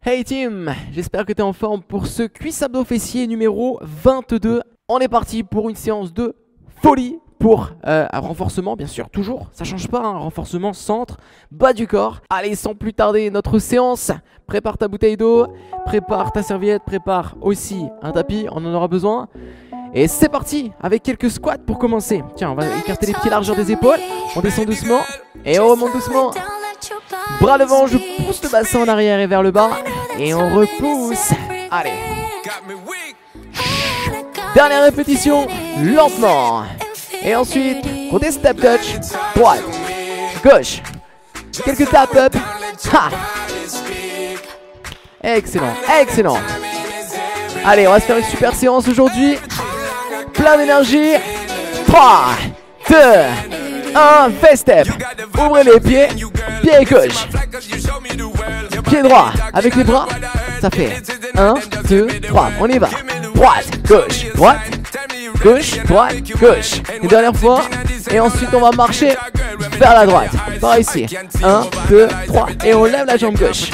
Hey team, j'espère que tu es en forme pour ce cuisse abdos fessier numéro 22. On est parti pour une séance de folie pour un renforcement, bien sûr, toujours, ça change pas, hein, renforcement centre, bas du corps. Allez, sans plus tarder, notre séance. Prépare ta bouteille d'eau, prépare ta serviette, prépare aussi un tapis, on en aura besoin. Et c'est parti, avec quelques squats pour commencer. Tiens, on va écarter les pieds largeur des épaules, on descend doucement et on remonte doucement. Bras devant, je pousse le bassin en arrière et vers le bas. Et on repousse. Allez. Dernière répétition, lentement. Et ensuite, côté step touch. Droite, gauche. Quelques tap up. Ha. Excellent, excellent. Allez, on va se faire une super séance aujourd'hui. Plein d'énergie. 3, 2, 1, face step. Ouvrez les pieds. Pied gauche. Pied droit avec les bras. Ça fait 1, 2, 3. On y va. Droite, gauche, droite. Gauche, droite, gauche. Une dernière fois. Et ensuite on va marcher vers la droite. Par ici. 1, 2, 3. Et on lève la jambe gauche.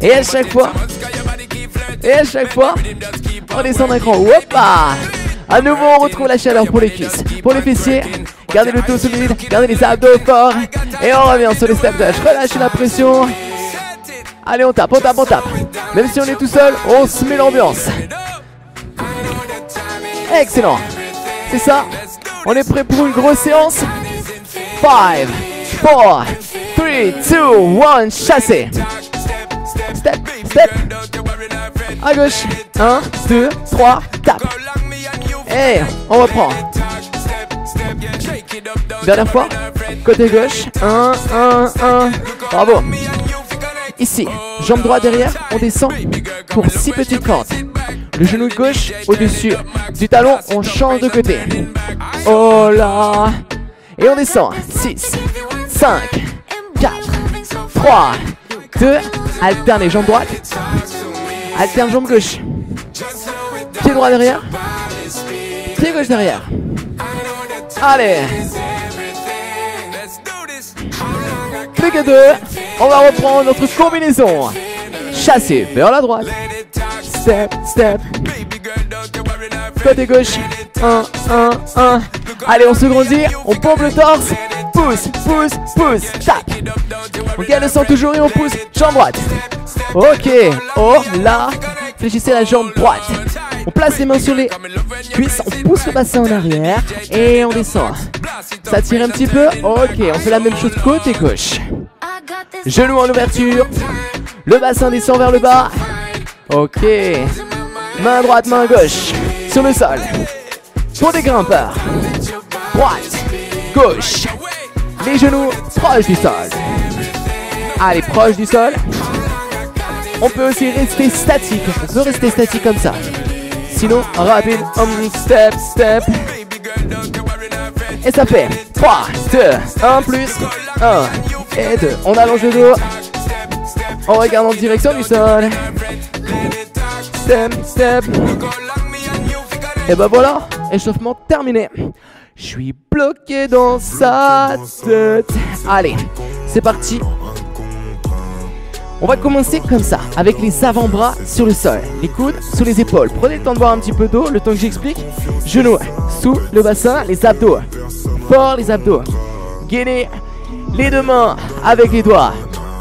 Et à chaque fois. On descend d'un cran. Hoppa. À nouveau on retrouve la chaleur pour les cuisses. Pour les fessiers. Gardez le dos solide. Gardez les abdos forts. Et on revient sur les step touch. Relâchez la pression. Allez, on tape. Même si on est tout seul, on se met l'ambiance. Excellent. C'est ça. On est prêt pour une grosse séance. 5, 4, 3, 2, 1. Chassez. Step. À gauche. 1, 2, 3. Tape. Et on reprend. Dernière fois. Côté gauche. 1, 1, 1. Bravo. Ici, jambe droite derrière, on descend pour 6 petites fentes. Le genou gauche au-dessus du talon, on change de côté. Oh là. Et on descend. 6, 5, 4, 3, 2. Alterne les jambes droites. Alterne jambe gauche. Pied droit derrière. Pied gauche derrière. Allez. Plus que 2. On va reprendre notre combinaison. Chasser vers la droite. Step. Côté gauche. 1, 1, 1. Allez, on se grandit. On pompe le torse. Pousse. Tape. On gagne le sang toujours et on pousse. Jambe droite. Ok. Oh là. Fléchissez la jambe droite. On place les mains sur les cuisses. On pousse le bassin en arrière. Et on descend. Ça tire un petit peu. Ok. On fait la même chose côté gauche. Genou en ouverture. Le bassin descend vers le bas. Ok. Main droite, main gauche. Sur le sol. Pour des grimpeurs. Droite. Gauche. Les genoux proches du sol. Allez, proche du sol. On peut aussi rester statique. On peut rester statique comme ça. Sinon, rapide. Step. Et ça fait 3, 2, 1 plus 1 et 2. On allonge le dos. On regarde en direction du sol. Step. Et ben voilà, échauffement terminé. Je suis bloqué dans sa tête. Allez, c'est parti. On va commencer comme ça, avec les avant-bras sur le sol, les coudes sous les épaules. Prenez le temps de boire un petit peu d'eau, le temps que j'explique. Genoux sous le bassin, les abdos. Fort les abdos. Gainez les deux mains avec les doigts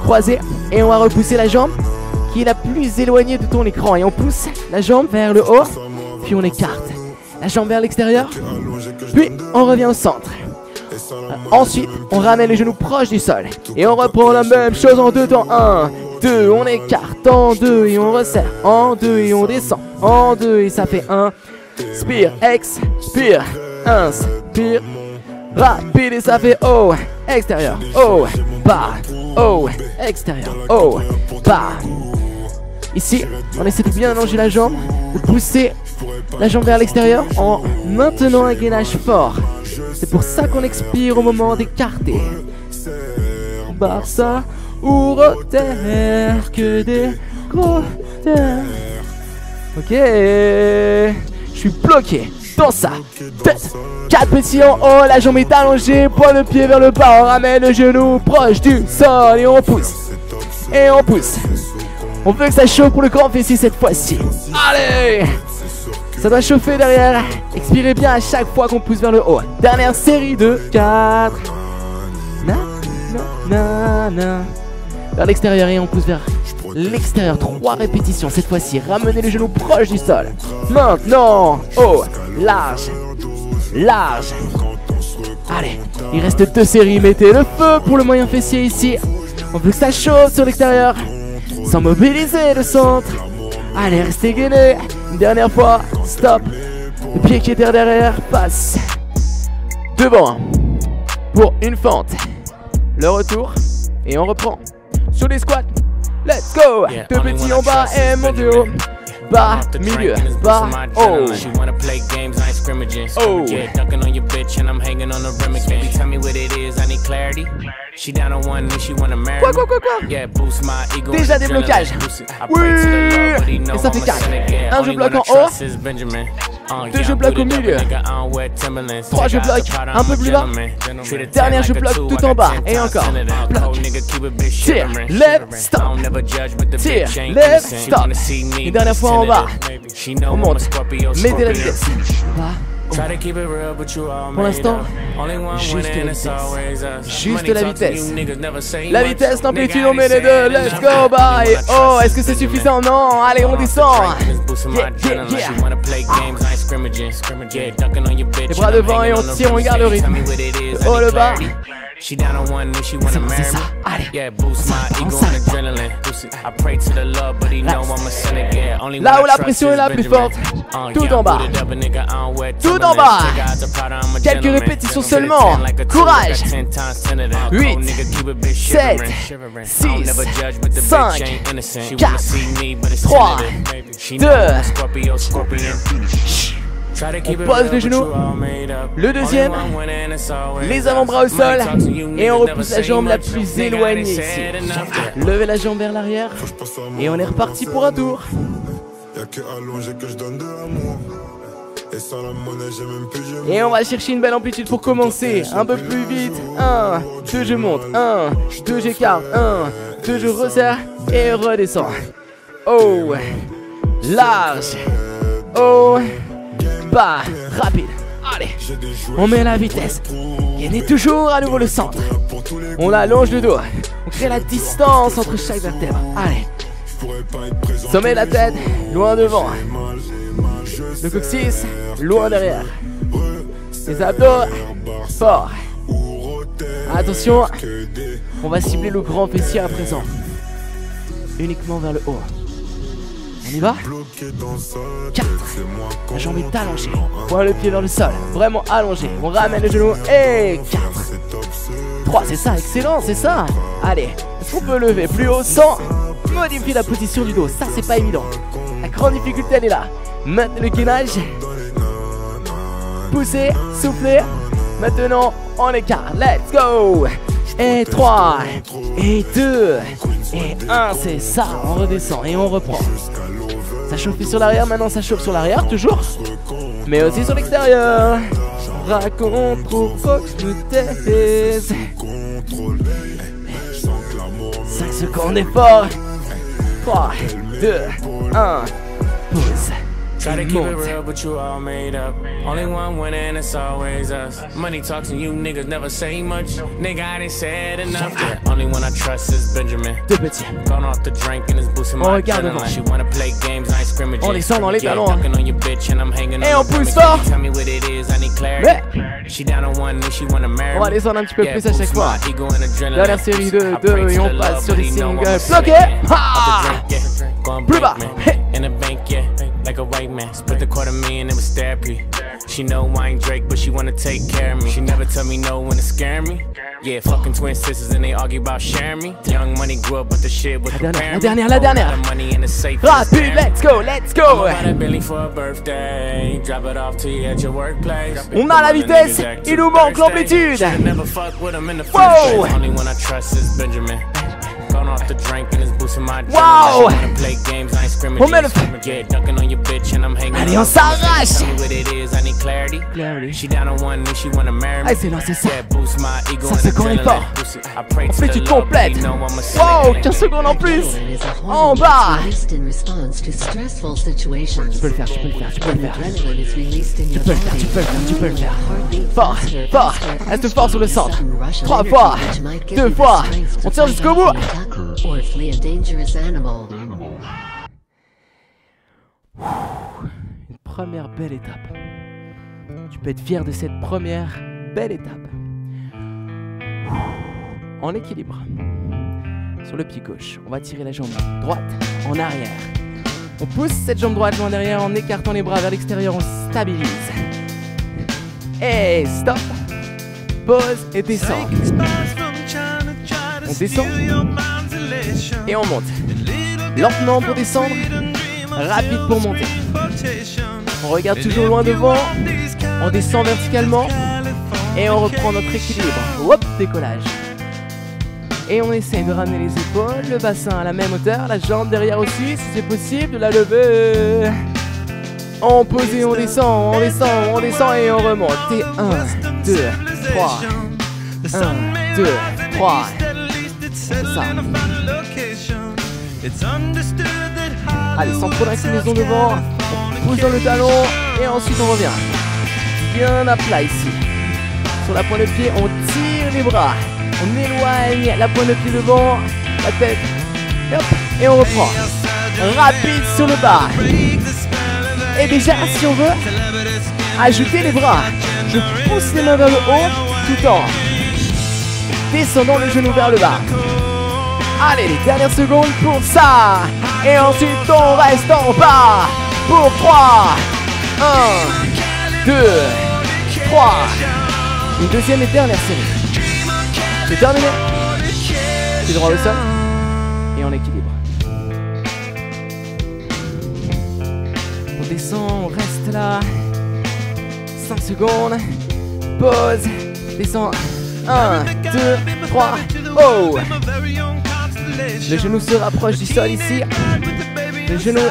croisés. Et on va repousser la jambe qui est la plus éloignée de ton écran. Et on pousse la jambe vers le haut. Puis on écarte la jambe vers l'extérieur. Puis on revient au centre. Ensuite, on ramène les genoux proches du sol. Et on reprend la même chose en deux temps. 1, 2, on écarte. En 2 et on resserre. En 2 et on descend. En 2 et ça fait 1. Spire, expire. Inspire. Rapide et ça fait haut. Extérieur. Haut. Bas. Haut. Extérieur. Haut. Bas. Ici, on essaie de bien allonger la jambe. De pousser la jambe vers l'extérieur en maintenant un gainage fort. C'est pour ça qu'on expire au moment d'écarter. Barça ou Rotter, que des gros terres. Ok. Je suis bloqué dans sa tête. 4 petits en haut, la jambe est allongée, point de pied vers le bas. On ramène le genou proche du sol et on pousse. Et on pousse. On veut que ça chauffe pour le grand fessier cette fois-ci. Allez! Ça doit chauffer derrière. Expirez bien à chaque fois qu'on pousse vers le haut. Dernière série de 4. Na, na, na, na. Vers l'extérieur et on pousse vers l'extérieur. 3 répétitions cette fois-ci. Ramenez les genoux proches du sol. Maintenant, haut, large, large. Allez, il reste 2 séries. Mettez le feu pour le moyen fessier ici. On veut que ça chauffe sur l'extérieur sans mobiliser le centre. Allez, restez gainés. Une dernière fois, stop. Le pied qui est derrière passe devant pour une fente. Le retour et on reprend sur les squats. Let's go. 2 petits en bas et montez haut. Bas, milieu, bas, haut. Oh. Quoi? Déjà des blocages. Oui. Et ça fait 4. Un je bloque en haut. 2 je bloque au milieu. 3 je bloque un peu plus bas. Dernière je bloque tout en bas. Et encore. Bloc. Tire, lève, stop. Tire, lève, stop. Une dernière fois en bas. On monte. Mettez la vitesse. Bas. Pour l'instant, juste la vitesse. Juste la vitesse. La vitesse, l'amplitude, on met les deux. Let's go, bye. Oh, est-ce que c'est suffisant? Non. Allez, on descend. Les bras devant et on tire, on garde le rythme. Le haut, le bas. C'est ça, allez, on s'arrête. Là où la pression est la plus forte, tout en bas. Tout en bas. Quelques répétitions seulement. Courage. 8, 7, 6, 5, 4, 3, 2. On pose les genoux, le deuxième, les avant-bras au sol et on repousse la jambe la plus éloignée ici. Levez la jambe vers l'arrière et on est reparti pour un tour. Et on va chercher une belle amplitude pour commencer. Un peu plus vite. 1, 2 je monte, 1, 2 j'écarte, 1, 2 je resserre et redescends. Oh, large. Oh, bas, rapide. Allez, on met la vitesse. Gagnez toujours à nouveau le centre. On allonge le dos. On crée la distance entre chaque vertèbre. Allez, sommet de la tête, loin devant. Le coccyx, loin derrière. Les abdos, fort. Attention, on va cibler le grand fessier à présent. Uniquement vers le haut. On y va? 4. La jambe est allongée. Point le pied vers le sol. Vraiment allongé. On ramène le genou. Et 4. 3, c'est ça, excellent, c'est ça. Allez, est-ce qu'on peut lever plus haut sans modifier la position du dos? Ça, c'est pas évident. La grande difficulté, elle est là. Maintenez le gainage. Poussez, soufflez. Maintenant, on écarte. Let's go. Et 3. Et 2. Et 1, c'est ça. On redescend et on reprend. Ça chauffe sur l'arrière, maintenant ça chauffe sur l'arrière, toujours. Mais aussi sur l'extérieur. Raconte pourquoi je me taise. 5 secondes d'effort. 3, 2, 1. Pause. Try to keep it real, but you all made up. Only one winning, it's always us. Money talks and you niggas never say much. Nigga, I didn't say it enough. Yeah. Only one I trust is Benjamin. Deux petits. Gone off the drink and it's boosting my adrenaline. She wanna play games, I ain't scrimmaging. On descend dans les talons. Et on pousse fort. Mais she down on one and she wanna marry. On va descendre un petit peu plus à chaque fois. Dernière série de 2 et on passe sur les singles. Bloqué. Plus bas. In the bank, yeah, like a white man. Split the $250,000, it was therapy. She know I ain't Drake, but she wanna take care of me. She never tell me no when it's scaring me. Yeah, fucking twin sisters and they argue about sharing me. Young money grew up with the shit with the La dernière. money in the safe. Rapide, let's go, let's go. On a la vitesse, il nous manque l'amplitude. Wow. Wow! scrimmage. On met le feu. Yeah, dunking on your bitch and I'm hanging. Allez, on s'arrache. Tell me what it is, I need clarity. She down on one knee, she wanna marry me. Allez, c'est là, c'est ça. Yeah, boost my ego. Ça, c'est quand on est fort. En plus, tu complètes. Wow, 15 secondes en plus. En bas. Tu peux le faire, tu peux le faire, tu peux le faire. Tu peux le faire, tu peux le faire, tu peux le faire. Fort, fort. Reste fort sur le centre. 3 fois, 2 fois. On tire jusqu'au bout. Une première belle étape. Tu peux être fier de cette première belle étape. En équilibre. Sur le pied gauche, on va tirer la jambe droite en arrière. On pousse cette jambe droite loin derrière en écartant les bras vers l'extérieur, on stabilise. Et stop. Pause et descend. On descend et on monte. Lentement pour descendre, rapide pour monter. On regarde toujours loin devant, on descend verticalement et on reprend notre équilibre. Hop, décollage. Et on essaie de ramener les épaules, le bassin à la même hauteur, la jambe derrière aussi, si c'est possible, de la lever. On pose et on descend, on descend, on descend et on remonte. Et 1, 2, 3. 1, 2, 3. C'est ça. Allez, sans trop d'inclinaison devant, on pousse dans le talon et ensuite on revient. Bien à plat ici. Sur la pointe de pied, on tire les bras. On éloigne la pointe de pied devant, la tête, et hop, et on reprend. Rapide sur le bas. Et déjà, si on veut, ajouter les bras. Je pousse les mains vers le haut, tout en descendant le genou vers le bas. Allez, les dernières secondes pour ça. Et ensuite, on reste en bas pour 3. 1, 2, 3. Une deuxième et dernière série. C'est terminé. Pied droit au sol. Et on équilibre. On descend, on reste là. 5 secondes. Pause. Descend. 1, 2, 3. Oh! Le genou se rapproche du sol ici. Le genou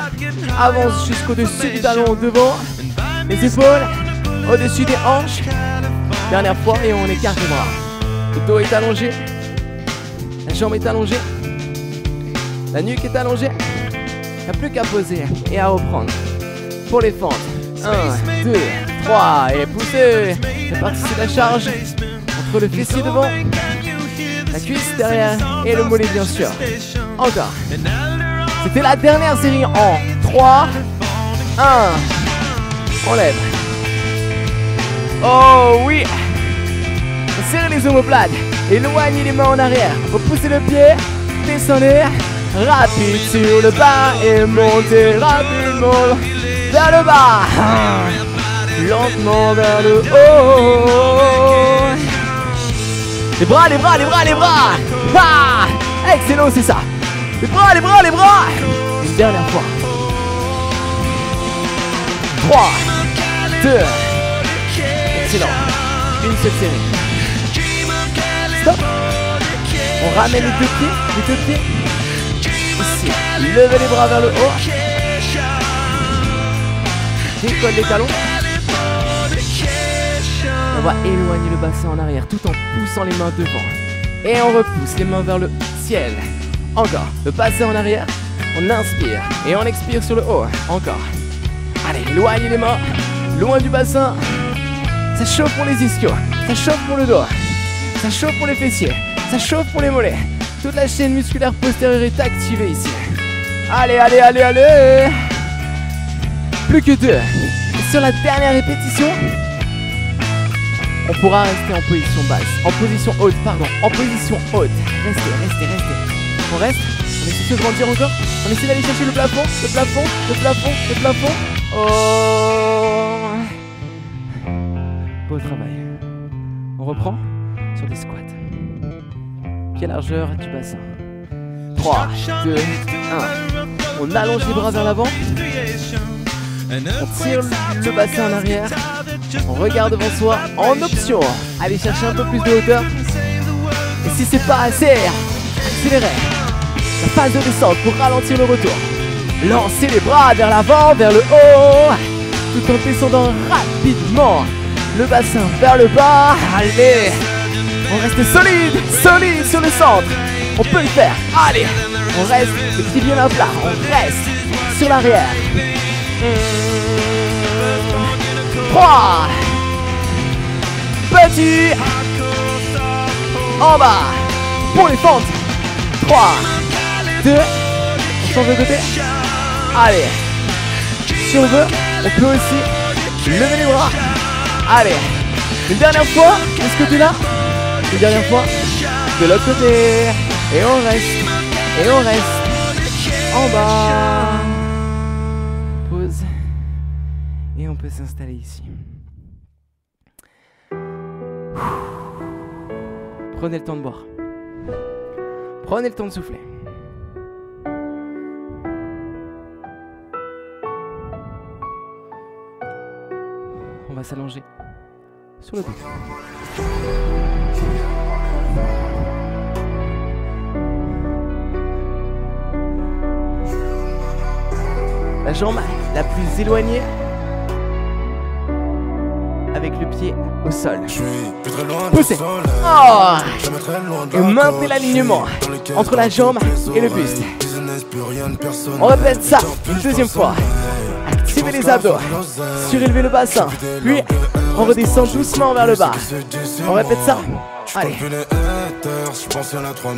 avance jusqu'au-dessus du talon devant. Les épaules au-dessus des hanches. Dernière fois et on écarte les bras. Le dos est allongé. La jambe est allongée. La nuque est allongée. Il n'y a plus qu'à poser et à reprendre. Pour les fentes. 1, 2, 3. Et pousser. C'est parti, c'est la charge. Entre le fessier devant, la cuisse derrière et le mollet bien sûr. Encore. C'était la dernière série en 3, 1. On lève. Oh oui. Serrez les omoplates. Éloignez les mains en arrière. Repoussez le pied. Descendez. Rapide sur le bas et montez rapidement vers le bas. Lentement vers le haut. Les bras, les bras, les bras, les bras. Ah, excellent, c'est ça. Les bras, les bras, les bras. Une dernière fois. 3, 2. Excellent. Une seule série. Stop. On ramène les deux pieds. Ici. Levez les bras vers le haut. Décolle les talons. On va éloigner le bassin en arrière tout en poussant les mains devant. Et on repousse les mains vers le ciel. Encore. Le bassin en arrière. On inspire et on expire sur le haut. Encore. Allez, éloignez les mains. Loin du bassin. Ça chauffe pour les ischios. Ça chauffe pour le dos. Ça chauffe pour les fessiers. Ça chauffe pour les mollets. Toute la chaîne musculaire postérieure est activée ici. Allez, allez, allez, allez. Plus que 2. Et sur la dernière répétition, on pourra rester en position basse. En position haute, pardon. En position haute. Restez, restez, restez. On reste. On essaie de grandir encore. On essaie d'aller chercher le plafond. Le plafond, le plafond, le plafond. Oh. Beau travail. On reprend sur des squats. Pied largeur du bassin. 3, 2, 1. On allonge les bras vers l'avant. On tire le bassin en arrière. On regarde devant soi en option. Allez chercher un peu plus de hauteur. Et si c'est pas assez, accélérez. La phase de descente pour ralentir le retour. Lancez les bras vers l'avant, vers le haut, tout en descendant rapidement le bassin vers le bas. Allez, on reste solide, solide sur le centre. On peut le faire. Allez, on reste les petits pieds à plat. On reste sur l'arrière. 3. Petit. En bas. Pour les fentes. 3, 2. On change de côté. Allez. Si on veut, on peut aussi lever les bras. Allez. Une dernière fois de ce côté-là. Une dernière fois de l'autre côté. Et on reste. Et on reste. En bas. Pause. Et on peut s'installer ici. Prenez le temps de boire. Prenez le temps de souffler. On va s'allonger sur le dos. La jambe la plus éloignée avec le pied au sol. Poussez. Oh. Et maintenez l'alignement entre la jambe et le buste. On répète ça une deuxième fois. Activez les abdos. Surélevez le bassin. Puis on redescend doucement vers le bas. On répète ça. Allez.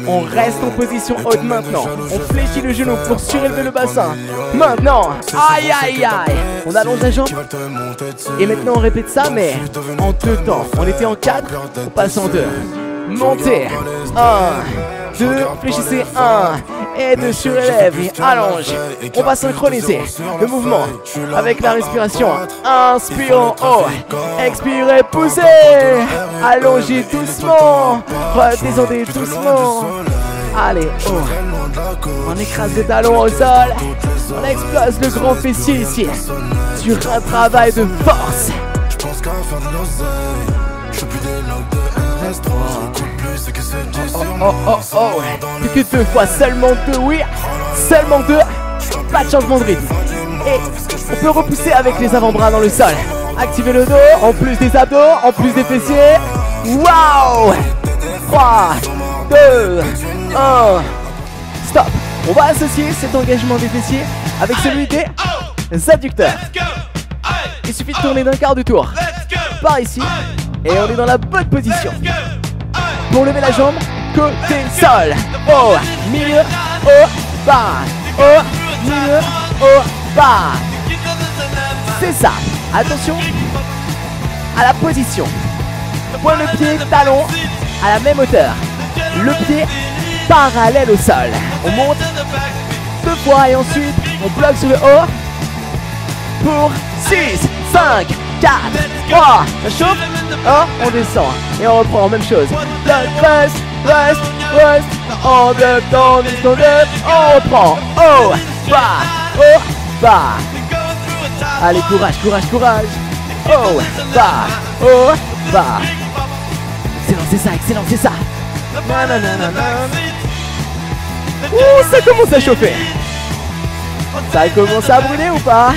On reste en position haute maintenant. On fléchit le genou pour surélever le bassin. Maintenant. Aïe aïe aïe. On allonge la jambe. Et maintenant on répète ça mais en 2 temps. On était en 4, on passe en 2. Montez. 1, 2, fléchissez 1 et 2 surélève et allonge. On va synchroniser le mouvement avec la respiration. Inspirons haut. Expirez, poussez. Allongez doucement. Redescendez doucement. Allez, haut. On écrase les talons au sol. On explose le grand fessier ici. Sur un travail de force. Oh. Plus que 2 fois, seulement 2, oui. Seulement 2. Pas de changement de rythme. Et on peut repousser avec les avant-bras dans le sol. Activez le dos, en plus des abdos, en plus des fessiers. Waouh. 3, 2, 1. Stop. On va associer cet engagement des fessiers avec celui des adducteurs. Il suffit de tourner d'un quart de tour par ici et on est dans la bonne position. Pour lever la jambe, côté sol, haut, milieu, haut, bas, haut, milieu, haut, bas. C'est ça. Attention à la position. Point le pied, talon à la même hauteur. Le pied parallèle au sol. On monte 2 fois et ensuite on bloque sur le haut pour 6, 5, 4, 3. Ça chauffe. 1, on descend et on reprend, même chose. Reste. En 2 temps, on reprend. Haut, bas. Allez, courage. Haut, bas. Excellent, c'est ça. Ouh, ça commence à chauffer. Ça commence à brûler ou pas?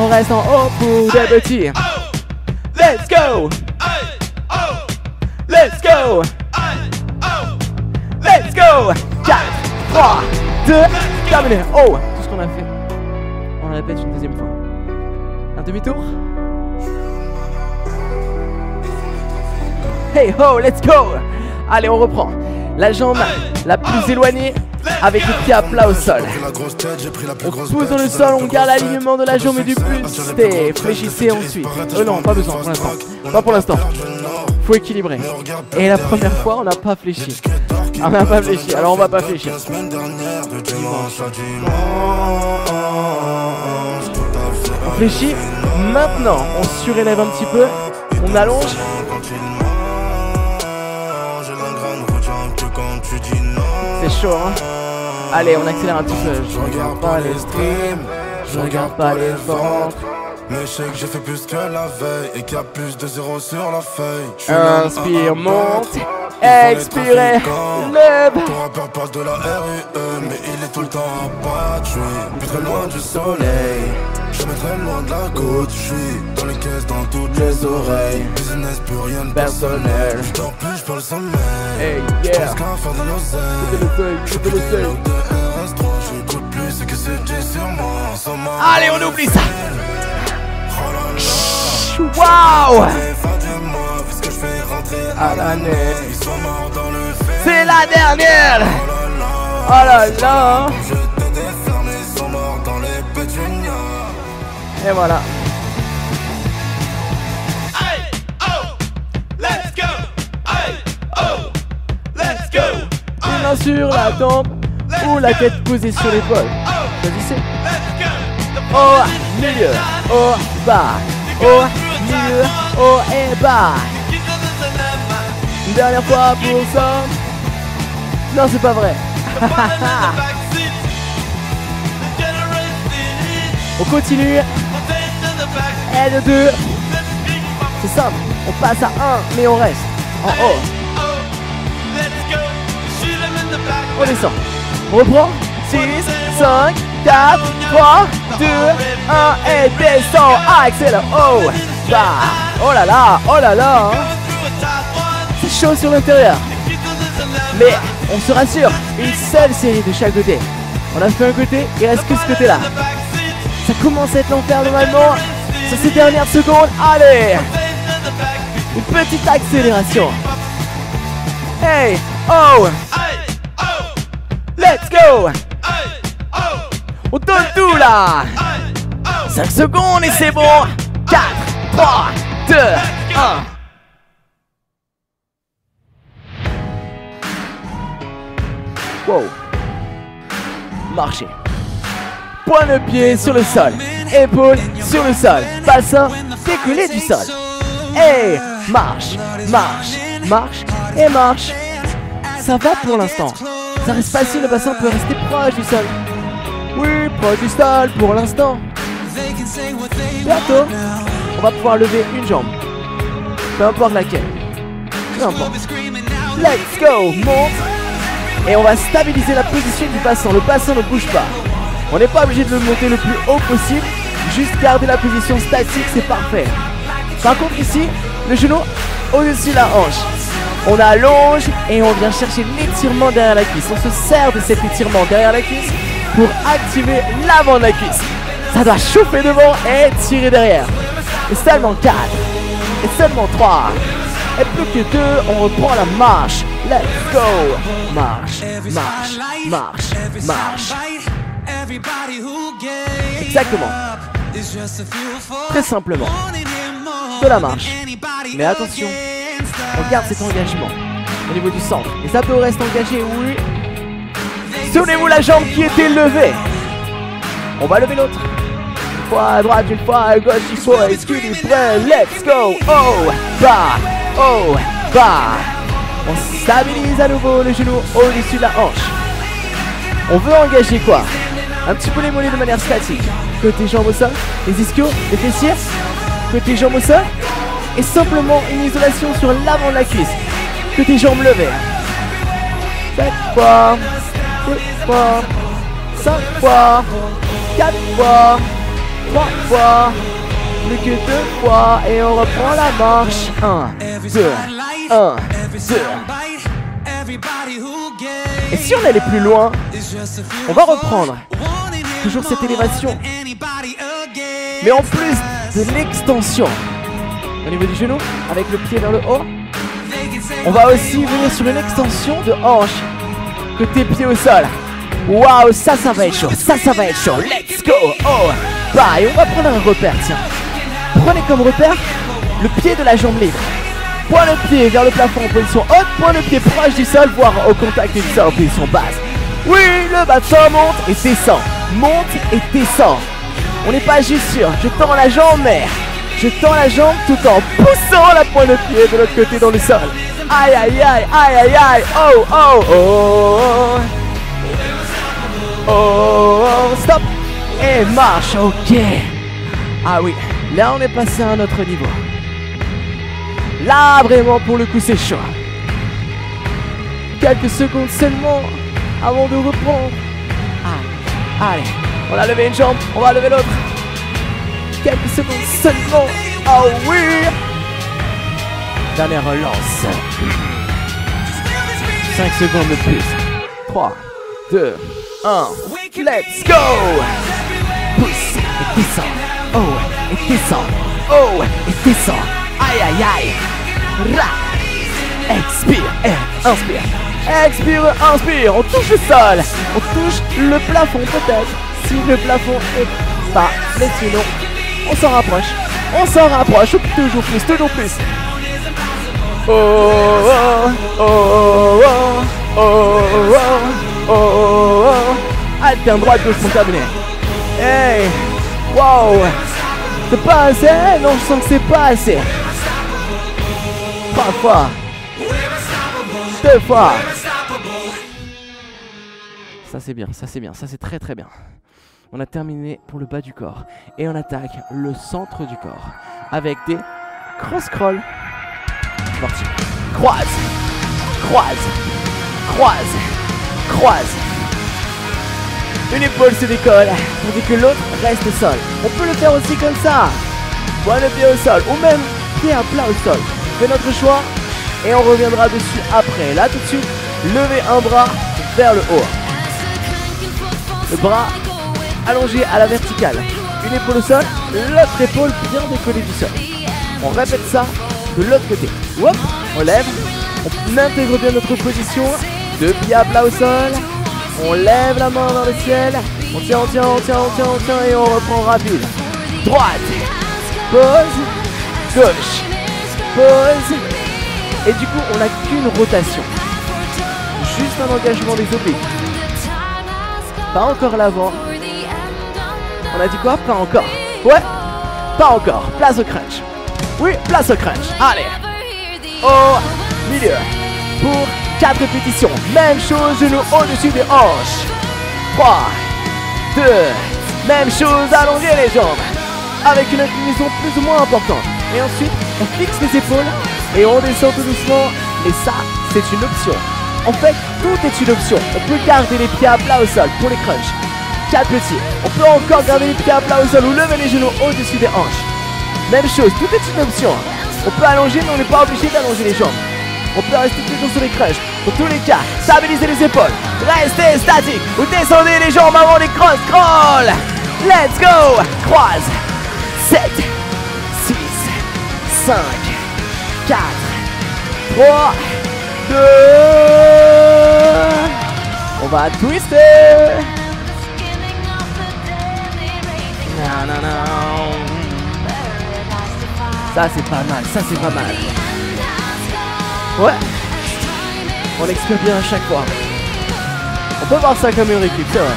On reste en haut pour des petits. Let's go. 4, 3, 2, terminé. Oh, tout ce qu'on a fait. On le répète une deuxième fois. Un demi-tour. Hey ho, let's go. Allez, on reprend. La jambe la plus éloignée avec le pied à plat au sol. On pousse dans le sol, on garde l'alignement de la jambe et du buste. Et fléchissez ensuite. Non, pas besoin pour l'instant. Pas pour l'instant. Faut équilibrer. Et la première fois, on n'a pas fléchi. Alors on va pas fléchir. On fléchit. Maintenant, on surélève un petit peu. On allonge. C'est chaud, hein. Allez, on accélère un petit peu. Je regarde pas les streams, je regarde pas les ventres. Mais je sais que j'ai fait plus que la veille et qu'il y a plus de zéro sur la feuille. Inspire, monte, expire, lève. Ton rappeur parle de la RUE, mais il est tout le temps à pas. Je suis plus très loin du soleil, je me très loin de la côte. Je suis dans les caisses, dans toutes les oreilles. Business, plus rien de personnel. Je dors plus, je parle sommeil. Hey, yeah. Je pense qu'à faire de l'oseille. Je fais de RS3, j'écoute plus ce que c'est dit sur moi. Allez, on oublie ça. Waouh! À l'année. C'est la dernière! Oh là là! Et voilà. Une main sur la tempe ou la tête posée sur l'épaule. Choisissez. Au milieu, au bas, au milieu, haut et bas. Une dernière fois pour ça. Non, c'est pas vrai. On continue. Et de 2. C'est simple. On passe à 1, mais on reste en haut. On descend. On reprend. 6, 5, 4, 3, 2, 1 et descend. Accélère. Oh, bah. Oh là là, oh là là. C'est chaud sur l'intérieur. Mais on se rassure, une seule série de chaque côté. On a fait un côté, il reste que ce côté-là. Ça commence à être l'enfer normalement. Sur ces dernières secondes, allez. Une petite accélération. Hey, oh. Let's go. On donne tout là. 5 secondes et c'est bon. 4, 3, 2, 1. Wow. Marcher. Point de pied sur le sol. Épaule sur le sol. Bassin décollé du sol. Et marche, marche, marche et marche. Ça va pour l'instant. Ça reste facile, le bassin peut rester proche du sol. Oui, proche du sol pour l'instant. Bientôt, on va pouvoir lever une jambe. Peu importe laquelle. Peu importe. Let's go, monte. Et on va stabiliser la position du bassin. Le bassin ne bouge pas. On n'est pas obligé de le monter le plus haut possible. Juste garder la position statique, c'est parfait. Par contre ici, le genou au-dessus de la hanche. On allonge et on vient chercher l'étirement derrière la cuisse. On se sert de cet étirement derrière la cuisse pour activer l'avant de la cuisse. Ça doit chauffer devant et tirer derrière. Et seulement 4. Et seulement 3. Et plus que 2, on reprend la marche. Let's go. Marche, marche, marche, marche. Exactement. Très simplement. De la marche. Mais attention, on garde cet engagement au niveau du centre. Les abdos restent engagés, oui. Souvenez-vous la jambe qui était levée. On va lever l'autre. Une fois à droite, une fois à gauche, il faut équilibrer. Let's go. Oh, bas, oh, bas. On stabilise à nouveau le genou au-dessus de la hanche. On veut engager quoi? Un petit peu les mollets de manière statique. Côté jambes au sol, les ischios, les fessiers. Côté jambes au sol. Et simplement une isolation sur l'avant de la cuisse. Côté jambes levées. 7 fois. 8 fois. 5 fois. 4 fois. 3 fois. Plus que 2 fois. Et on reprend la marche. 1, 2, 1, 2. Et si on allait plus loin, on va reprendre toujours cette élévation, mais en plus de l'extension au niveau du genou, avec le pied vers le haut. On va aussi venir sur une extension de hanche, côté pied au sol. Waouh, ça va être chaud, ça va être chaud. Let's go. Oh, bah, et on va prendre un repère, tiens. Prenez comme repère le pied de la jambe libre. Point de pied vers le plafond en position haute, point de pied proche du sol, voire au contact du sol en position basse. Oui, le bassin monte et descend. Monte et descend. On n'est pas juste sûr, je tends la jambe, mais je tends la jambe tout en poussant la pointe de pied de l'autre côté dans le sol. Aïe, aïe, aïe, aïe, aïe, aïe. Oh, oh, oh. Oh, oh, stop. Et marche, ok. Ah oui, Là, on est passé à un autre niveau. Là, vraiment, pour le coup, c'est chaud. Quelques secondes seulement avant de reprendre. Ah, allez, on a levé une jambe, on va lever l'autre. Quelques secondes seulement. Oh oui. Dernière relance. 5 secondes de plus. 3, 2, 1. Let's go. Pousse et descend. Oh, et descend. Oh, et descend. Aïe, aïe, aïe. Ra. Expire et inspire. Expire, inspire. On touche le sol. On touche le plafond peut-être. Si le plafond est pas. Mais sinon, on s'en rapproche. On s'en rapproche. Toujours plus, toujours plus. Oh, oh, oh, oh, oh, oh, oh, oh, oh. Alterne droite, gauche pour terminer. Hey, wow. C'est pas assez? Non, je sens que c'est pas assez. 3 fois. 2 fois. Ça c'est bien, ça c'est bien, ça c'est très très bien. On a terminé pour le bas du corps. Et on attaque le centre du corps. Avec des cross-crawl. Parti. Croise. Croise. Croise. Croise. Une épaule se décolle. Tandis que l'autre reste au sol. On peut le faire aussi comme ça. Point le pied au sol. Ou même pied à plat au sol. Fais notre choix. Et on reviendra dessus après. Là tout de suite, levez un bras vers le haut. Le bras allongé à la verticale. Une épaule au sol, l'autre épaule bien décollée du sol. On répète ça de l'autre côté. Hop, on lève. On intègre bien notre position. 2 pieds à plat au sol. On lève la main dans le ciel. On tient, on tient, on tient, on tient, on tient. Et on reprend rapide. Droite. Pause. Gauche. Pause. Et du coup, on n'a qu'une rotation. Juste un engagement des obliques. Pas encore l'avant. On a dit quoi? Pas encore. Ouais. Pas encore. Place au crunch. Oui, place au crunch. Allez. Au milieu. Pour 4 répétitions. Même chose, genoux au-dessus des hanches. 3, 2. Même chose, allonger les jambes. Avec une inclinaison plus ou moins importante. Et ensuite, on fixe les épaules. Et on descend tout doucement. Et ça, c'est une option. En fait, tout est une option. On peut garder les pieds à plat au sol pour les crunchs. 4 petits. On peut encore garder les pieds à plat au sol ou lever les genoux au-dessus des hanches. Même chose, tout est une option. On peut allonger, mais on n'est pas obligé d'allonger les jambes. On peut rester toujours sur les crunchs. Pour tous les cas, stabilisez les épaules. Restez statique ou descendez les jambes avant les cross crawl. Let's go. Croise. 7, 6, 5, 4, 3, 2. On va twister. Non, non, non. Ça c'est pas mal, ça c'est pas mal. Ouais. On expire bien à chaque fois. On peut voir ça comme une récup, c'est vrai.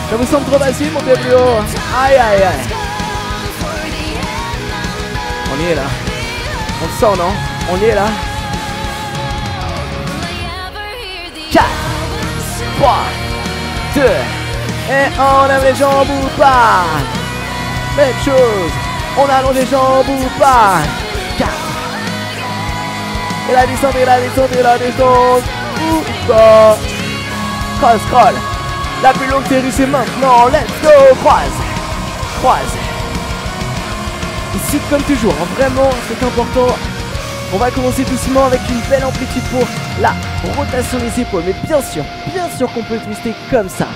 Ça vous semble trop facile, mon pied plus haut? Aïe aïe aïe. On y est là. On le sent, non? On y est là. 4, 3, 2. Et on lève les jambes ou pas. Même chose. On allonge les jambes ou pas. 4. Et la descente, et la descente, et la descente. Ou pas. Cross crawl. La plus longue série c'est maintenant. Let's go. Croise. Croise. Ici comme toujours, vraiment c'est important. On va commencer doucement avec une belle amplitude pour la rotation des épaules. Mais bien sûr qu'on peut twister comme ça.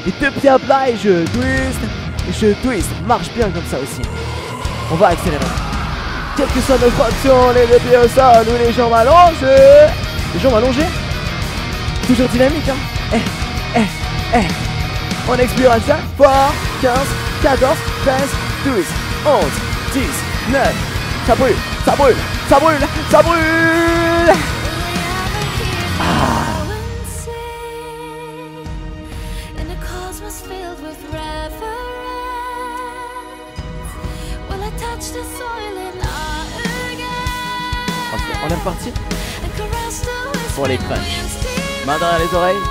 Les 2 pieds à plat et je twist. Et je twist. Marche bien comme ça aussi. On va accélérer. Quelle que soit notre option, les 2 pieds au sol ou les jambes allongées. Les jambes allongées. Toujours dynamique, hein. On expire à chaque fois. 15, 14, 13, 12, 11, 10, 9. Ça brûle, ça brûle, ça brûle, ça brûle. On est reparti pour les crunchs. Main derrière les oreilles.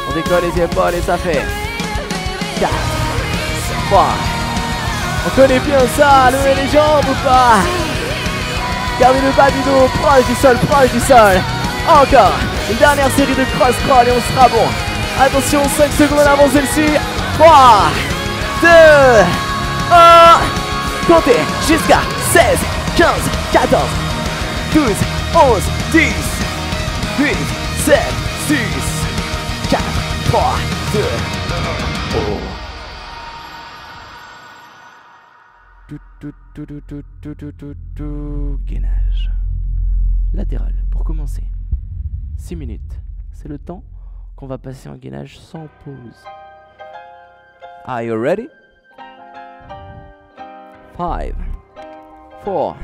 On décolle les épaules et ça fait 4, 3. On connaît bien ça, levez les jambes ou pas? Gardez le bas du dos proche du sol, proche du sol. Encore une dernière série de cross crawl et on sera bon. Attention, 5 secondes avant celle-ci. 3, 2, 1. Comptez jusqu'à 16, 15, 14, 12, 11, 10, 8, 7, 6, 4, 3, 2, 1. Gainage. Latéral pour commencer. 6 minutes. C'est le temps qu'on va passer en gainage sans pause. Are you ready? 5, 4, 3,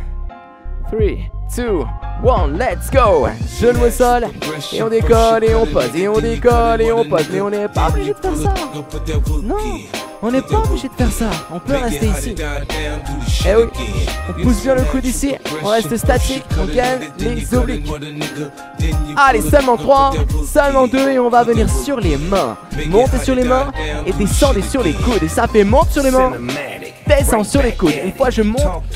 2, 1, let's go! Genou au sol, et on décolle et on pose, et on décolle et on pose, mais on n'est pas obligé de faire ça! Non, on n'est pas obligé de faire ça, on peut rester ici. Eh oui, on pousse bien le coude ici, on reste statique, on gagne les obliques. Allez, seulement 3, seulement 2, et on va venir sur les mains. Montez sur les mains et descendez sur les coudes, et ça fait monte sur les mains. Descends sur les coudes. Une fois je monte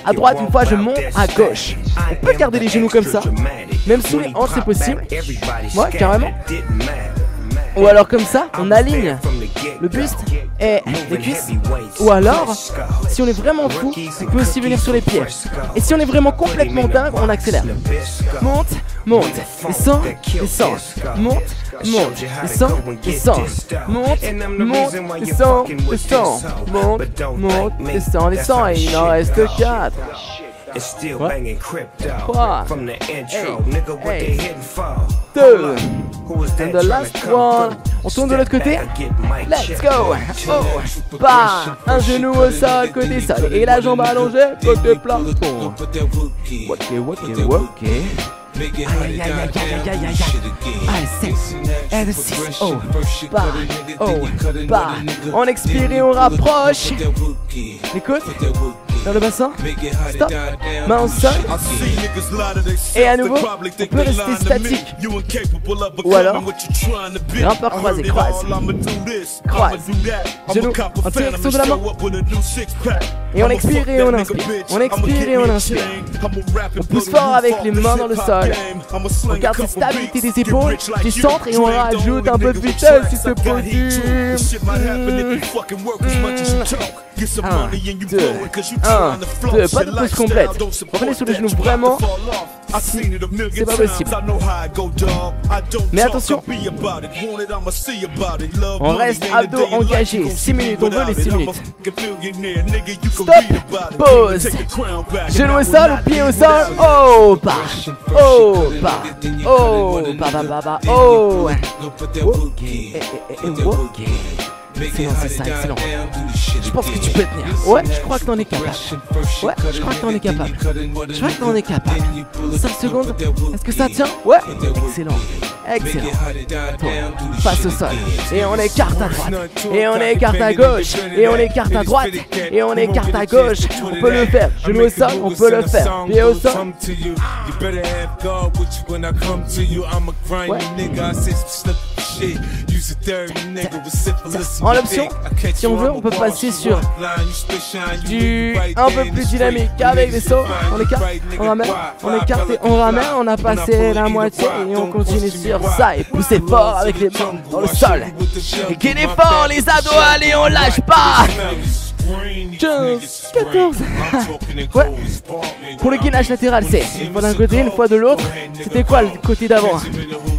à droite, une fois je monte à gauche. On peut garder les genoux comme ça, même sous les hanches c'est possible. Ouais, carrément. Ou alors comme ça, on aligne le buste et les cuisses. Ou alors, si on est vraiment fou, on peut aussi venir sur les pieds. Et si on est vraiment complètement dingue, on accélère. Monte, monte, descend, descend. Monte, monte, descend, descend. Monte, monte, descend, descend. Monte, monte, descend, descend. Et il en reste 4. 3, 2, and the last one. On tourne de l'autre côté. Let's go. Oh, bah, un genou au sol, côté sol. Et la jambe allongée, côté plafond. Ok, ok, ok. Aïe, aïe, aïe, aïe, aïe, aïe, aïe. Allez, 7 et 6. Oh, bah, oh, bah. On expire et on rapproche. Les côtes vers le bassin. Stop. Main au sol. Et à nouveau, on peut rester statique. Ou alors, grimpeur croisé, croise. Croise. Genou en direction de la main. Et on expire et on inspire. On expire et on inspire. On pousse fort avec les mains dans le sol. On garde cette stabilité des épaules, du centre, et on rajoute un peu de vitesse si c'est possible. 1, 2, 1, 2, pas de pause complète. Revenez sur les genoux vraiment. C'est pas possible. Mais attention, on reste abdos engagés. 6 minutes, on veut les 6 minutes. Stop, pause. Genou au sol, pied au sol. Oh, pas. Oh, pas. Oh, pas, pas, pas, oh. Ok, ok. Excellent, c'est ça, excellent. Je pense que tu peux tenir. Ouais, je crois que t'en es capable. Ouais, je crois que t'en es capable. Je crois que t'en es capable. 5 secondes. Est-ce que ça tient? Ouais, excellent. Excellent. Toi, face au sol. Et on écarte à droite. Et on écarte à gauche. Et on écarte à droite. Et on écarte à gauche. On peut le faire. Genou au sol, on peut le faire. Pied au sol. Ouais. En option, si on veut, on peut passer sur du un peu plus dynamique avec des sauts. On écarte, on ramène, on écarte et on ramène. On a passé la moitié et on continue sur ça. Et poussez fort avec les mains dans le sol. Et qu'il est fort, les ados, allez, on lâche pas. 15, 14. Ouais. Pour le gainage latéral, c'est une fois d'un côté, une fois de l'autre. C'était quoi le côté d'avant?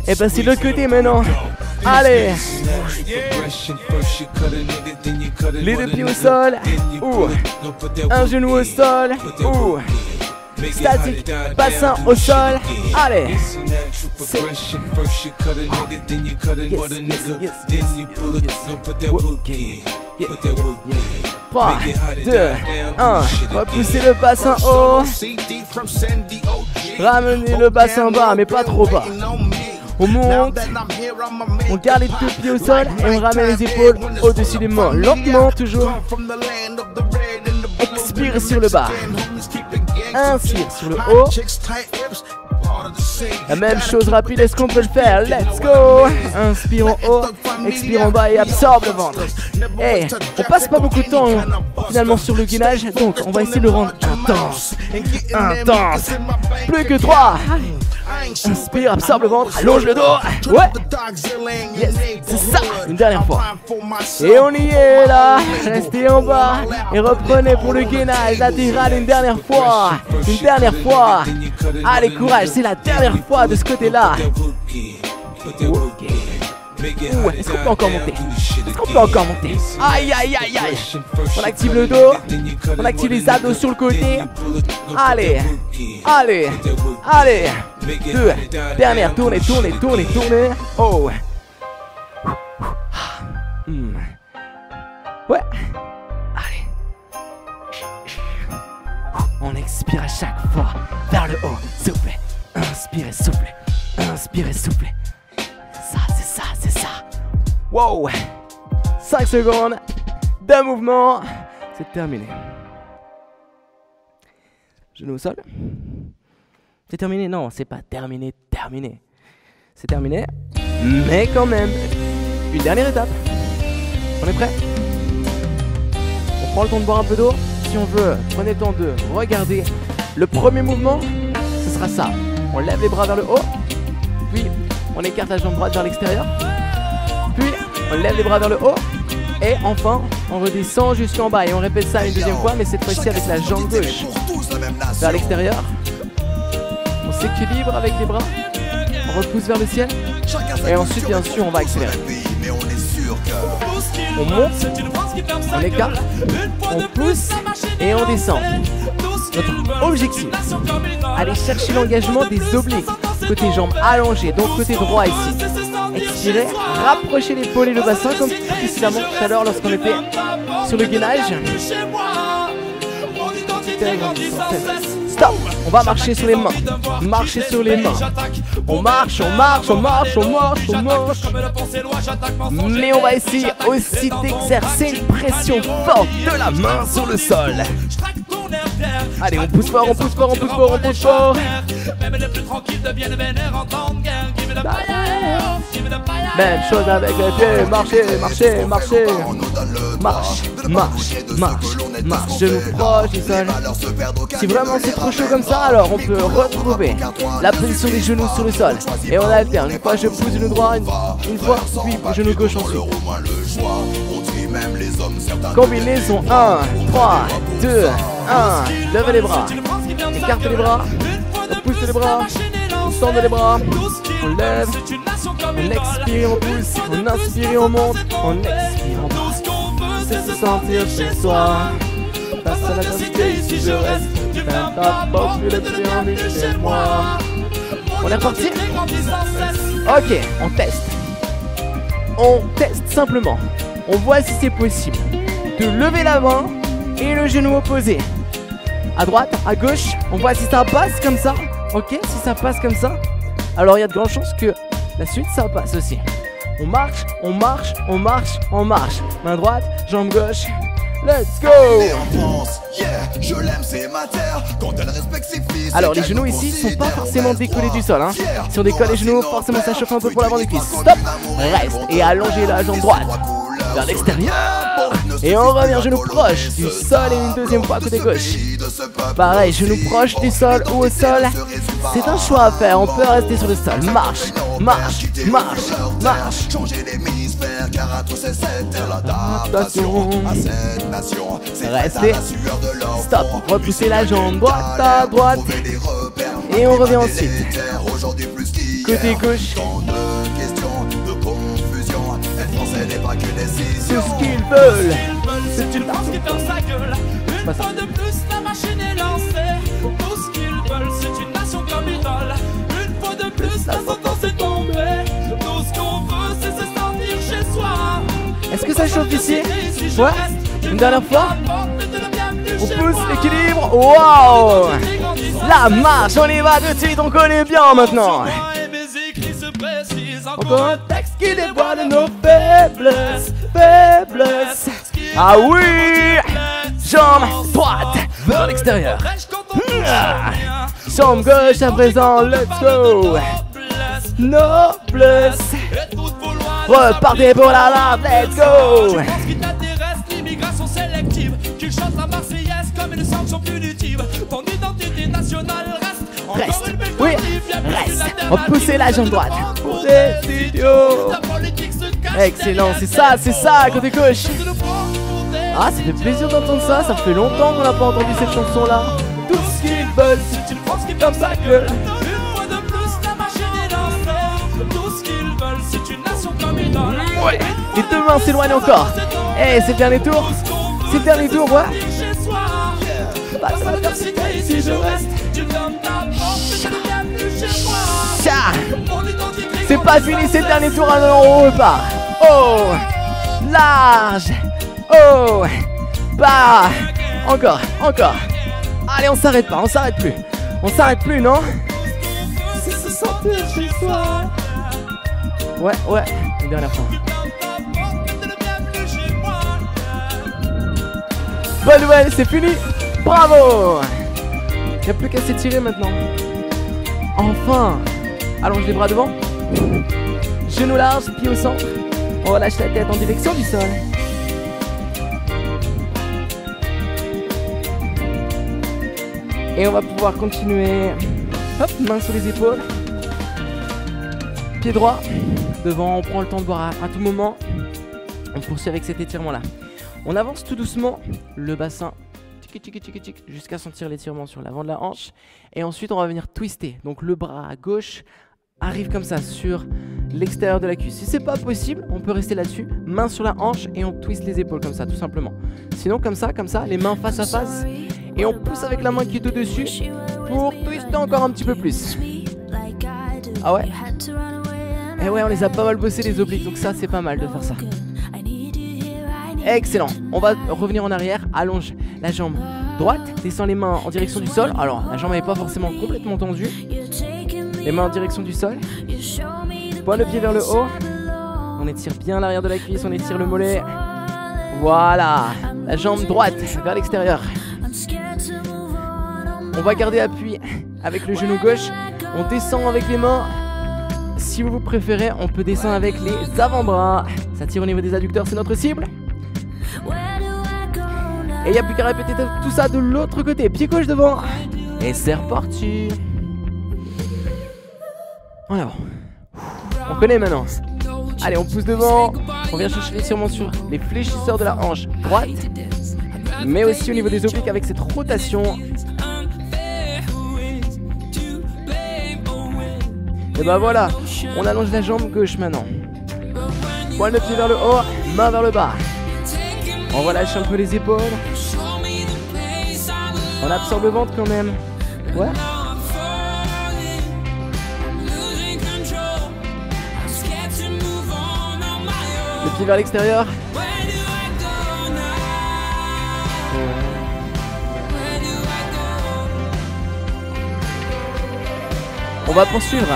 Et ben c'est l'autre côté maintenant. Allez. Les deux pieds au sol. Ou un genou au sol. Ou statique, bassin au sol. Allez. 3, 2, 1. Repoussez le bassin haut. Ramenez le bassin bas, mais pas trop bas. On monte, on garde les deux pieds au sol et on ramène les épaules au-dessus des mains. Lentement, toujours. Expire sur le bas. Inspire sur le haut. La même chose rapide, est-ce qu'on peut le faire? Let's go. Inspire en haut, expire en bas et absorbe le ventre. Hey, on passe pas beaucoup de temps finalement sur le gainage, donc on va essayer de le rendre intense. Intense. Plus que 3. Inspire, absorbe le ventre, allonge le dos. Ouais. Yes, c'est ça. Une dernière fois. Et on y est là. Restez en bas et reprenez pour le gainage latéral une dernière fois. Une dernière fois. Allez, courage, c'est la dernière fois de ce côté-là. Ouais, est-ce qu'on peut encore monter? Est-ce qu'on peut encore monter? Aïe, aïe, aïe, aïe. On active le dos. On active les abdos sur le côté. Allez. Allez. Allez. 2. Dernière. Tournez, tournez, tournez, tournez. Oh. Ouais. Allez. On expire à chaque fois. Vers le haut. Soufflez. Inspirez, soufflez. Inspirez, soufflez. Ça, c'est ça, c'est ça. Wow. 5 secondes d'un mouvement. C'est terminé. Genou au sol. C'est terminé? Non, c'est pas terminé, terminé. C'est terminé. Mais quand même, une dernière étape. On est prêt? On prend le temps de boire un peu d'eau. Si on veut, prenez le temps de regarder. Le premier mouvement, ce sera ça. On lève les bras vers le haut. Puis, on écarte la jambe droite vers l'extérieur. Puis, on lève les bras vers le haut. Et enfin, on redescend jusqu'en bas. Et on répète ça une deuxième fois, mais cette fois-ci avec la jambe gauche vers l'extérieur. On s'équilibre avec les bras. On repousse vers le ciel. Et ensuite, bien sûr, on va accélérer. On monte, on écarte, on pousse et on descend. Notre objectif, aller chercher l'engagement des obliques. Côté jambes allongées, donc côté droit ici. Expirez, rapprochez l'épaule et le bassin comme précédemment tout à l'heure lorsqu'on était sur le gainage. Stop. On va marcher sur les mains. Marcher sur les mains. On marche, on marche, on marche, on marche, on marche. Mais on va essayer aussi d'exercer une pression forte de la main sur le sol. Allez, on pousse fort, on pousse fort, on pousse fort, on pousse fort. Même chose avec les pieds. Marcher, marcher, marcher. Marche, marche, marche, marche. Genou proche du sol. Si vraiment c'est trop chaud comme ça, alors on peut retrouver la position des genoux sur le sol. Et on alterne. Une fois je pousse genou droit, une fois, puis genou gauche ensuite. Combinaison 1, 3, 2, 1. Levez les bras. Écartez les bras. Poussez les bras. Tendez les bras. On lève. On expire, on pousse. On inspire et on monte. On expire, on pousse. C'est se sentir chez soi. Face à la quantité, ici je reste. Pas plus le chez moi. On est reparti? Ok, on teste. On teste simplement. On voit si c'est possible de lever la main et le genou opposé. À droite, à gauche, on voit si ça passe comme ça. Ok, si ça passe comme ça, alors il y a de grandes chances que la suite ça passe aussi. On marche, on marche, on marche, on marche. Main droite, jambe gauche. Let's go! Alors les genoux ici sont pas forcément décollés du sol hein. Si on décolle les genoux, forcément ça chauffe un peu pour l'avant des cuisses. Stop! Reste et allongez la jambe droite vers l'extérieur. Et on revient genou proche du sol et une deuxième fois côté gauche. Pareil, genou proche du sol ou au sol. C'est un choix à faire, on peut rester sur le sol. Marche, marche, marche, marche. Attention. Restez. Stop. Repoussez la jambe droite à droite. Et on revient ensuite. Côté gauche. C'est ce qu'ils veulent. C'est une marche qui ferme sa gueule. Une fois de plus, la machine est lancée. Tout ce qu'ils veulent, c'est une nation comme idole. Une fois de plus, la sentence est tombée. Tout ce qu'on veut, c'est se sentir chez soi. Est-ce que ça chauffe ici? Ouais. Une dernière fois. On pousse l'équilibre. Waouh! La marche, on y va tout de suite, on connaît bien maintenant. Encore un texte qui dévoile nos faiblesses, faiblesses. Ah oui! Jambe droite vers l'extérieur. jambe gauche à présent, let's go. Noblesse. Repartez pour la lave, let's go. L'immigration sélective, qu'il chante la Marseillaise comme une sanction punitive. Ton identité nationale reste, oui, reste. On va pousser la jambe droite. Pour des idiots. Excellent, c'est ça, côté gauche. Ah, ça fait plaisir d'entendre ça, ça fait longtemps qu'on n'a pas entendu cette chanson là. Tout ce qu'ils veulent, si tu le penses comme ça que... Une fois de plus, la machine est lancée. Tout ce qu'ils veulent, c'est une nation comme une autre. Ouais. Les deux mains s'éloignent encore. Eh, c'est le dernier tour. C'est le dernier tour, ouais. Si je reste, tu donnes ta porte, bienvenue chez moi. C'est pas fini, c'est le dernier tour, alors on repart. Oh, large. Oh, bas. Encore. Allez, on s'arrête pas, on s'arrête plus, non? Si se sentir chez soi. Ouais, une dernière fois. Bonne nouvelle, c'est fini. Bravo. Y'a plus qu'à s'étirer maintenant. Enfin. Allonge les bras devant. Genoux larges, pieds au centre. On relâche la tête en direction du sol. Et on va pouvoir continuer. Hop, main sur les épaules. Pied droit. Devant, on prend le temps de voir à tout moment. On poursuit avec cet étirement là. On avance tout doucement le bassin jusqu'à sentir l'étirement sur l'avant de la hanche. Et ensuite on va venir twister. Donc le bras gauche arrive comme ça sur l'extérieur de la cuisse. Si c'est pas possible, on peut rester là-dessus. Main sur la hanche et on twiste les épaules comme ça, tout simplement. Sinon comme ça, les mains face à face. Et on pousse avec la main qui est au-dessus pour twister encore un petit peu plus. Ah ouais? Et ouais, on les a pas mal bossé les obliques, donc ça c'est pas mal de faire ça. Excellent, on va revenir en arrière, allonge la jambe droite, descend les mains en direction du sol. Alors la jambe n'est pas forcément complètement tendue. Les mains en direction du sol. Pointe le pied vers le haut. On étire bien l'arrière de la cuisse, on étire le mollet. Voilà, la jambe droite vers l'extérieur. On va garder appui avec le genou gauche. On descend avec les mains. Si vous préférez, on peut descendre avec les avant-bras. Ça tire au niveau des adducteurs, c'est notre cible. Et il n'y a plus qu'à répéter tout ça de l'autre côté. Pied gauche devant. Et c'est reparti. Voilà. On connaît maintenant. Allez, on pousse devant. On vient chercher l'étirement sur les fléchisseurs de la hanche droite. Mais aussi au niveau des obliques avec cette rotation. Et bah voilà, on allonge la jambe gauche maintenant. Pointe le pied vers le haut, main vers le bas. On relâche un peu les épaules. On absorbe le ventre quand même. Ouais. Le pied vers l'extérieur. On va poursuivre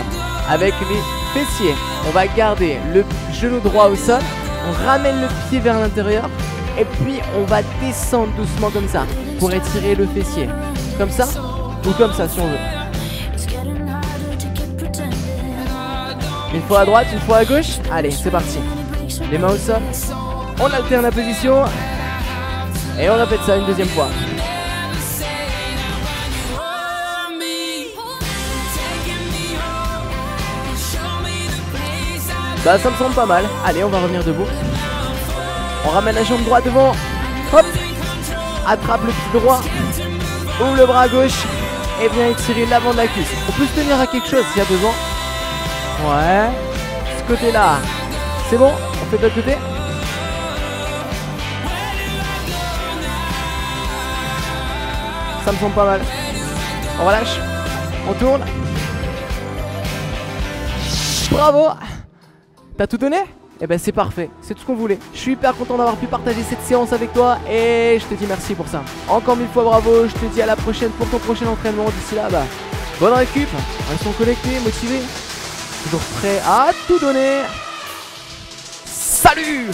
avec les fessiers. On va garder le genou droit au sol. On ramène le pied vers l'intérieur. Et puis on va descendre doucement comme ça pour étirer le fessier. Comme ça ou comme ça si on veut. Une fois à droite, une fois à gauche. Allez, c'est parti. Les mains au sol. On alterne la position. Et on répète ça une deuxième fois. Bah ça me semble pas mal. Allez, on va revenir debout. On ramène la jambe droite devant. Hop. Attrape le pied droit. Ouvre le bras gauche. Et viens étirer l'avant de la cuisse. On peut se tenir à quelque chose s'il y a besoin. Ouais. Ce côté là. C'est bon. On fait de l'autre côté. Ça me semble pas mal. On relâche. On tourne. Bravo. T'as tout donné? Eh ben c'est parfait, c'est tout ce qu'on voulait. Je suis hyper content d'avoir pu partager cette séance avec toi et je te dis merci pour ça. Encore 1000 fois bravo, je te dis à la prochaine pour ton prochain entraînement. D'ici là, bah, bonne récup, restons connectés, motivés, toujours prêts à tout donner. Salut!